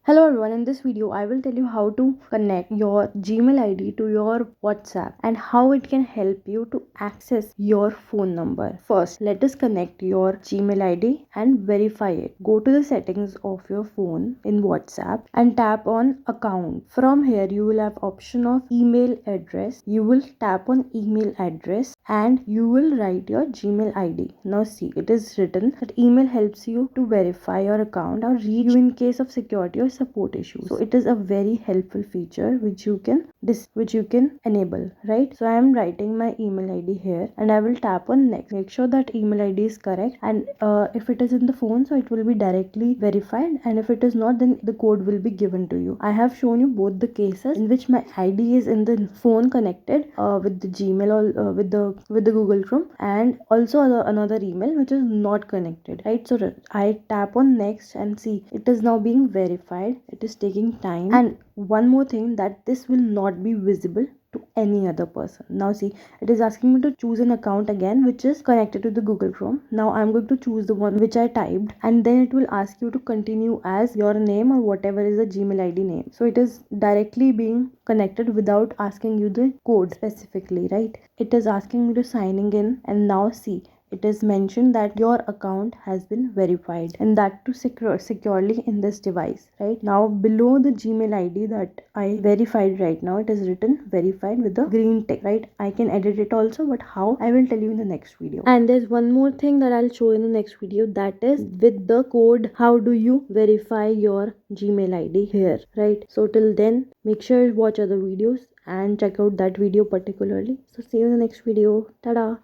Hello everyone, in this video I will tell you how to connect your Gmail ID to your WhatsApp and how it can help you to access your phone number. First, let us connect your Gmail ID and verify it. Go to the settings of your phone in WhatsApp and tap on account. From here you will have option of email address. You will tap on email address and you will write your Gmail ID. Now see, it is written that email helps you to verify your account or reach you in case of security or support issues. So it is a very helpful feature which you can enable, right? So I am writing my email ID here and I will tap on next. Make sure that email ID is correct, and if it is in the phone, so it will be directly verified, and if it is not, then the code will be given to you. I have shown you both the cases in which my ID is in the phone connected with the Gmail or with the Google Chrome, and also another email which is not connected, right? So I tap on next and see it is now being verified. It is taking time, and one more thing, that this will not be visible to any other person. Now see, it is asking me to choose an account again which is connected to the Google Chrome. Now I'm going to choose the one which I typed, and then it will ask you to continue as your name or whatever is the Gmail ID name. So it is directly being connected without asking you the code specifically, right? It is asking me to signing in, and now see, it is mentioned that your account has been verified, and that too securely in this device. Right now below the Gmail ID that I verified right now, it is written verified with the green tick, right? I can edit it also, but how, I will tell you in the next video. And there's one more thing that I'll show in the next video, that is with the code, how do you verify your Gmail ID here, right? So till then, make sure you watch other videos and check out that video particularly. So see you in the next video. Tada.